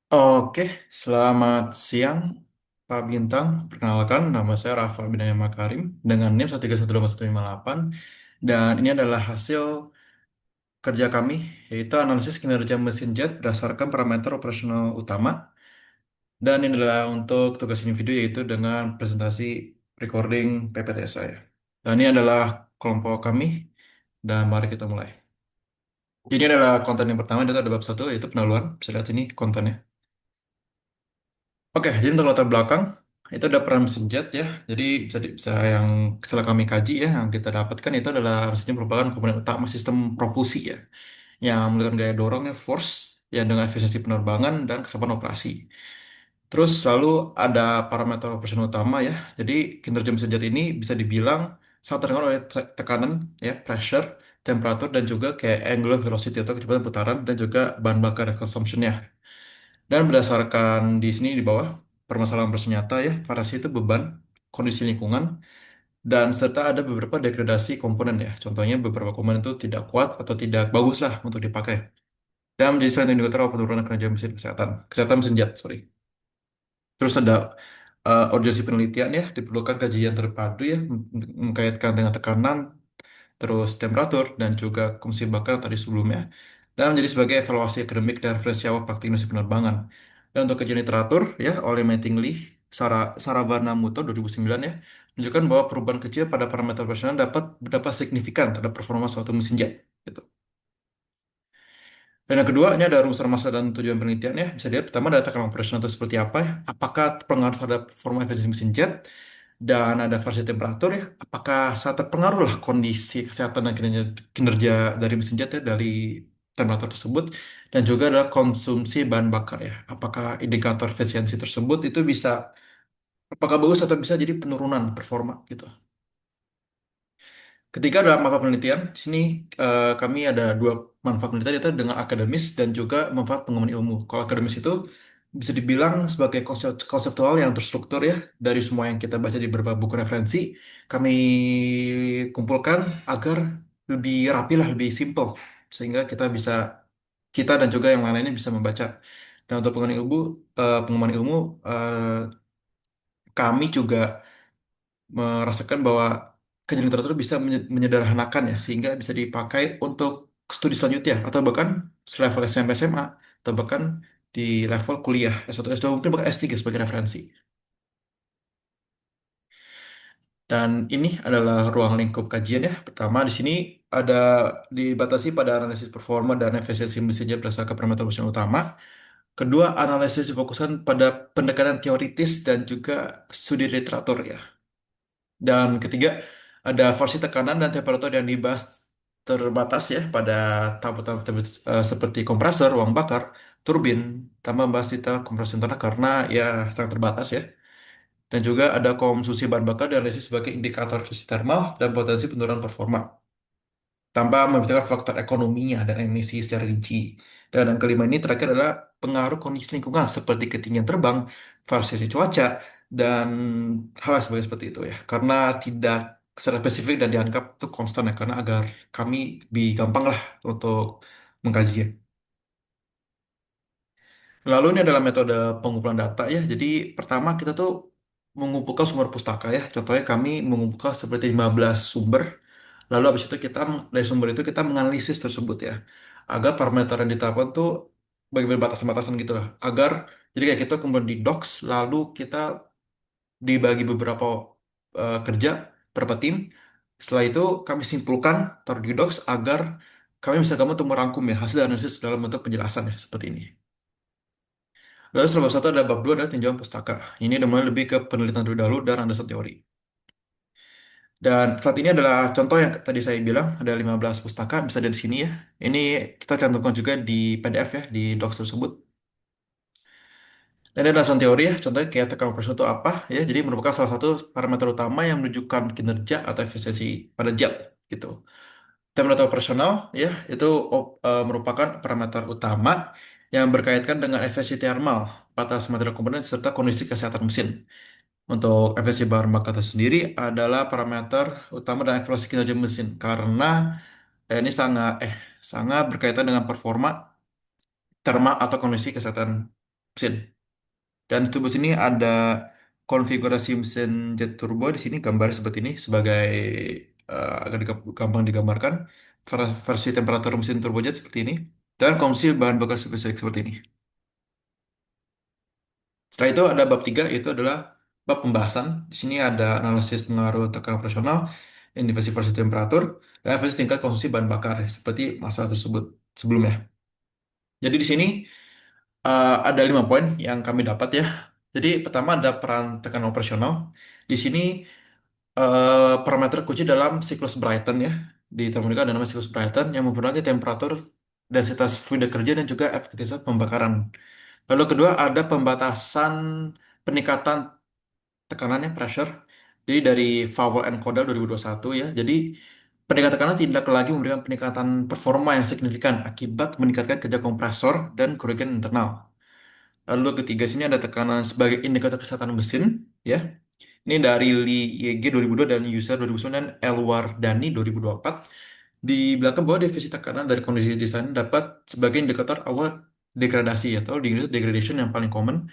Oke, selamat siang Pak Bintang. Perkenalkan, nama saya Rafa Bidaya Makarim dengan NIM 1312158 dan ini adalah hasil kerja kami, yaitu analisis kinerja mesin jet berdasarkan parameter operasional utama. Dan ini adalah untuk tugas individu yaitu dengan presentasi recording PPT saya. Dan ini adalah kelompok kami dan mari kita mulai. Ini adalah konten yang pertama, itu ada bab satu yaitu pendahuluan. Bisa lihat ini kontennya. Oke, jadi untuk latar belakang itu ada peran mesin jet ya. Jadi bisa yang setelah kami kaji ya, yang kita dapatkan itu adalah mesin merupakan komponen utama sistem propulsi ya, yang menggunakan gaya dorong ya force yang dengan efisiensi penerbangan dan kesabaran operasi. Terus selalu ada parameter operasi utama ya. Jadi kinerja mesin jet ini bisa dibilang sangat terpengaruh oleh tekanan ya, pressure, temperatur dan juga kayak angular velocity atau kecepatan putaran dan juga bahan bakar consumption-nya. Dan berdasarkan di sini di bawah, permasalahan bersenjata ya, variasi itu beban, kondisi lingkungan, dan serta ada beberapa degradasi komponen ya. Contohnya beberapa komponen itu tidak kuat atau tidak bagus lah untuk dipakai. Dan menjadi salah satu indikator awal penurunan kinerja mesin kesehatan mesin jet, sorry. Terus ada urgensi penelitian ya, diperlukan kajian terpadu ya, mengkaitkan dengan tekanan, terus temperatur, dan juga komisi bakar tadi sebelumnya, dan menjadi sebagai evaluasi akademik dan referensi awal praktik industri penerbangan. Dan untuk kajian literatur, ya, oleh Mattingly, Saravana Muto 2009 ya, menunjukkan bahwa perubahan kecil pada parameter operasional dapat berdampak signifikan terhadap performa suatu mesin jet. Gitu. Dan yang kedua, ini ada rumusan masa dan tujuan penelitian ya. Bisa dilihat pertama data tekanan operasional itu seperti apa ya. Apakah terpengaruh terhadap performa efisiensi mesin jet. Dan ada variasi temperatur ya. Apakah saat terpengaruh lah kondisi kesehatan dan kinerja dari mesin jet ya dari temperatur tersebut. Dan juga ada konsumsi bahan bakar ya. Apakah indikator efisiensi tersebut itu bisa, apakah bagus atau bisa jadi penurunan performa gitu. Ketiga dalam manfaat penelitian, di sini kami ada dua manfaat penelitian yaitu dengan akademis dan juga manfaat pengembangan ilmu. Kalau akademis itu bisa dibilang sebagai konseptual yang terstruktur ya dari semua yang kita baca di beberapa buku referensi, kami kumpulkan agar lebih rapi lah, lebih simple sehingga kita dan juga yang lain-lainnya bisa membaca. Dan untuk pengembangan ilmu kami juga merasakan bahwa kajian literatur bisa menyederhanakan ya sehingga bisa dipakai untuk studi selanjutnya atau bahkan selevel SMP SMA atau bahkan di level kuliah S1 S2 mungkin bahkan S3 sebagai referensi. Dan ini adalah ruang lingkup kajian ya. Pertama di sini ada dibatasi pada analisis performa dan efisiensi mesinnya berdasarkan parameter mesin utama. Kedua, analisis difokuskan pada pendekatan teoritis dan juga studi literatur ya. Dan ketiga, ada porsi tekanan dan temperatur yang dibahas terbatas ya pada tahap-tahap seperti kompresor, ruang bakar, turbin, tambah bahas detail kompresi internal karena ya sangat terbatas ya. Dan juga ada konsumsi bahan bakar dan analisis sebagai indikator fungsi thermal dan potensi penurunan performa. Tanpa memperhatikan faktor ekonominya dan emisi secara rinci. Dan yang kelima ini terakhir adalah pengaruh kondisi lingkungan seperti ketinggian terbang, variasi cuaca, dan hal sebagai seperti itu ya. Karena tidak secara spesifik dan dianggap itu konstan ya, karena agar kami lebih gampang lah untuk mengkajinya. Lalu ini adalah metode pengumpulan data ya. Jadi pertama kita tuh mengumpulkan sumber pustaka ya. Contohnya kami mengumpulkan seperti 15 sumber. Lalu habis itu kita dari sumber itu kita menganalisis tersebut ya. Agar parameter yang ditetapkan tuh bagi batasan-batasan gitu lah. Agar jadi kayak kita kemudian di docs lalu kita dibagi beberapa kerja beberapa tim. Setelah itu kami simpulkan taruh di docs agar kami bisa kamu untuk merangkum ya hasil analisis dalam bentuk penjelasan ya seperti ini. Lalu setelah bab satu ada bab dua adalah tinjauan pustaka. Ini dimulai lebih ke penelitian terlebih dahulu dan landasan teori. Dan saat ini adalah contoh yang tadi saya bilang ada 15 pustaka bisa dari sini ya. Ini kita cantumkan juga di PDF ya di docs tersebut. Dan ada landasan teori ya, contohnya kayak tekanan pressure itu apa ya. Jadi merupakan salah satu parameter utama yang menunjukkan kinerja atau efisiensi pada jet gitu. Temperatur operasional ya itu merupakan parameter utama yang berkaitan dengan efisiensi thermal, batas material komponen serta kondisi kesehatan mesin. Untuk efisiensi bahan bakar itu sendiri adalah parameter utama dan evaluasi kinerja mesin karena ini sangat berkaitan dengan performa, thermal atau kondisi kesehatan mesin. Dan di tubuh sini ada konfigurasi mesin jet turbo di sini gambar seperti ini sebagai agar gampang digambarkan versi temperatur mesin turbojet seperti ini dan konsumsi bahan bakar spesifik seperti ini. Setelah itu ada bab 3 yaitu adalah bab pembahasan. Di sini ada analisis pengaruh tekanan operasional, inversi versi temperatur, dan versi tingkat konsumsi bahan bakar seperti masalah tersebut sebelumnya. Jadi di sini ada 5 poin yang kami dapat ya. Jadi pertama ada peran tekanan operasional. Di sini parameter kunci dalam siklus Brighton ya. Di termodinamika ada nama siklus Brighton yang mempengaruhi temperatur, densitas fluida kerja, dan juga efektivitas pembakaran. Lalu kedua ada pembatasan peningkatan tekanannya pressure. Jadi dari Fowler and Codal 2021 ya. Jadi peningkatan tekanan tidak lagi memberikan peningkatan performa yang signifikan akibat meningkatkan kerja kompresor dan kerugian internal. Lalu ketiga sini ada tekanan sebagai indikator kesehatan mesin ya. Ini dari Lee YG 2002 dan User 2009 dan Elwardani 2024. Dibilang bahwa defisit tekanan dari kondisi desain dapat sebagai indikator awal degradasi atau di Inggris degradation yang paling common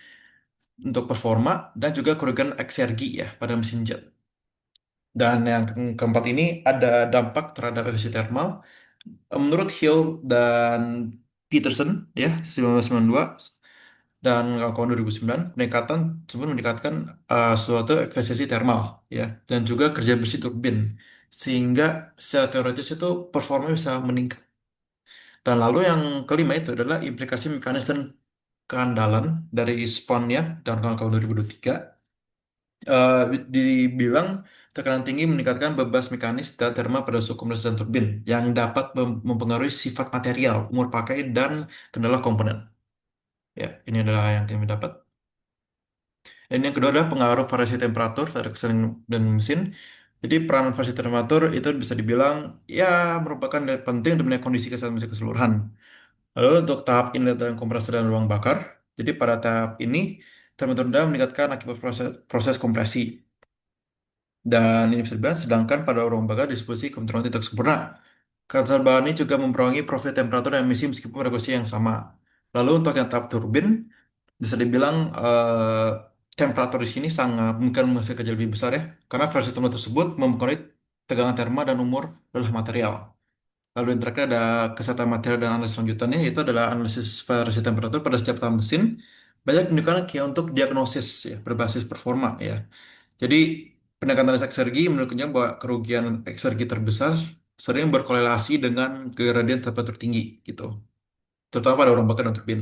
untuk performa dan juga kerugian eksergi ya pada mesin jet. Dan yang keempat ini ada dampak terhadap efisiensi thermal. Menurut Hill dan Peterson ya 1992 dan kawan-kawan 2009 peningkatan tersebut meningkatkan suatu efisiensi thermal ya dan juga kerja bersih turbin sehingga secara teoritis itu performa bisa meningkat. Dan lalu yang kelima itu adalah implikasi mekanis dan keandalan dari spawnnya dan kawan-kawan 2023 eh, dibilang tekanan tinggi meningkatkan bebas mekanis dan terma pada suku kompresor dan turbin yang dapat mempengaruhi sifat material, umur pakai, dan kendala komponen. Ya, ini adalah yang kami dapat. Dan yang kedua adalah pengaruh variasi temperatur terhadap keseimbangan dan mesin. Jadi peran variasi temperatur itu bisa dibilang ya merupakan nilai penting untuk menilai kondisi kesehatan mesin keseluruhan. Lalu untuk tahap inlet dan kompresor dan ruang bakar. Jadi pada tahap ini temperatur rendah meningkatkan akibat proses kompresi. Dan ini bisa dibilang, sedangkan pada ruang bakar disposisi kebetulan tidak sempurna. Karakter bahan ini juga mempengaruhi profil temperatur dan emisi meskipun pada kondisi yang sama. Lalu untuk yang tahap turbin, bisa dibilang temperatur di sini sangat mungkin menghasilkan kerja lebih besar ya, karena versi turbin tersebut mempengaruhi tegangan terma dan umur lelah material. Lalu yang terakhir ada kesehatan material dan analisis lanjutannya, yaitu adalah analisis variasi temperatur pada setiap tahap mesin. Banyak menunjukkan kayak untuk diagnosis ya, berbasis performa ya. Jadi pendekatan eksergi menunjukkan bahwa kerugian eksergi terbesar sering berkorelasi dengan gradien temperatur tinggi gitu, terutama pada orang bakar dan turbin.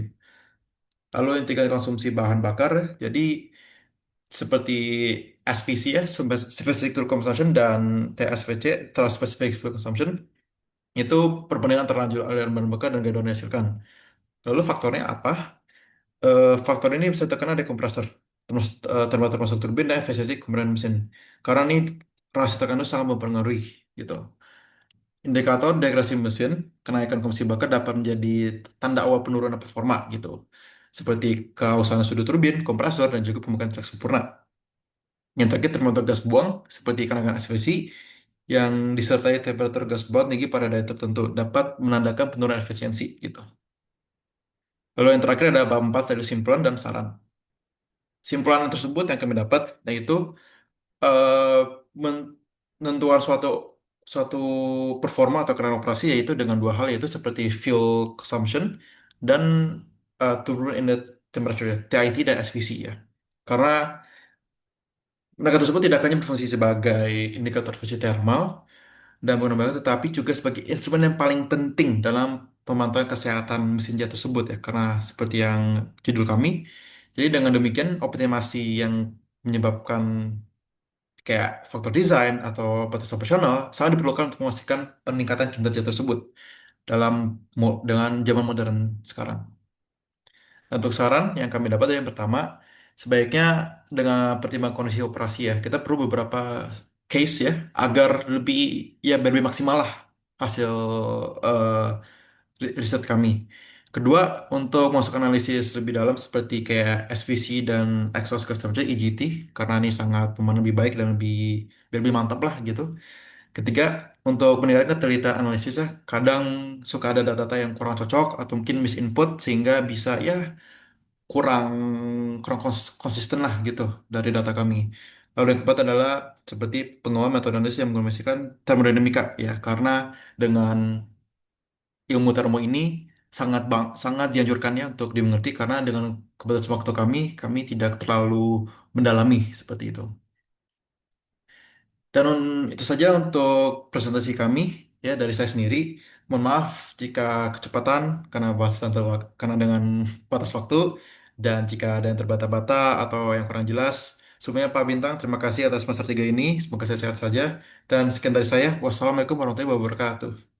Lalu yang tingkat konsumsi bahan bakar, jadi seperti SVC ya, Specific Fuel Consumption dan TSVC, Trans Specific Fuel Consumption, itu perbandingan terlanjur aliran bahan bakar dan gaya yang dihasilkan. Lalu faktornya apa? Faktor ini bisa terkena dari kompresor, termasuk turbin dan efisiensi kemudian mesin. Karena ini rasa tekanan sangat mempengaruhi gitu. Indikator degradasi mesin, kenaikan konsumsi bakar dapat menjadi tanda awal penurunan performa gitu. Seperti keausahan sudut turbin, kompresor, dan juga pembakaran tidak sempurna. Yang terakhir termometer gas buang, seperti kenaikan SVC, yang disertai temperatur gas buang tinggi pada daya tertentu, dapat menandakan penurunan efisiensi gitu. Lalu yang terakhir ada bab 4 dari simpulan dan saran. Simpulan tersebut yang kami dapat, yaitu eh, menentukan suatu suatu performa atau keran operasi yaitu dengan dua hal yaitu seperti fuel consumption dan turbulent inlet temperature TIT dan SVC ya. Karena mereka tersebut tidak hanya berfungsi sebagai indikator fungsi thermal dan pengembangan tetapi juga sebagai instrumen yang paling penting dalam pemantauan kesehatan mesin jet tersebut ya. Karena seperti yang judul kami, jadi dengan demikian optimasi yang menyebabkan kayak faktor desain atau batas operasional sangat diperlukan untuk memastikan peningkatan kinerja tersebut dalam dengan zaman modern sekarang. Untuk saran yang kami dapat yang pertama, sebaiknya dengan pertimbangan kondisi operasi ya, kita perlu beberapa case ya agar lebih ya biar lebih maksimal lah hasil eh, riset kami. Kedua, untuk masuk analisis lebih dalam seperti kayak SVC dan exhaust gas temperature EGT karena ini sangat memang lebih baik dan biar lebih mantap lah gitu. Ketiga, untuk menilai ketelitian analisisnya kadang suka ada data-data yang kurang cocok atau mungkin misinput sehingga bisa ya kurang kurang konsisten lah gitu dari data kami. Lalu yang keempat adalah seperti pengembangan metode analisis yang mengoperasikan termodinamika ya, karena dengan ilmu termo ini sangat dianjurkannya untuk dimengerti karena dengan kebetulan waktu kami tidak terlalu mendalami seperti itu. Dan itu saja untuk presentasi kami ya dari saya sendiri. Mohon maaf jika kecepatan karena karena dengan batas waktu dan jika ada yang terbata-bata atau yang kurang jelas. Semuanya Pak Bintang, terima kasih atas Master 3 ini. Semoga saya sehat saja. Dan sekian dari saya. Wassalamualaikum warahmatullahi wabarakatuh.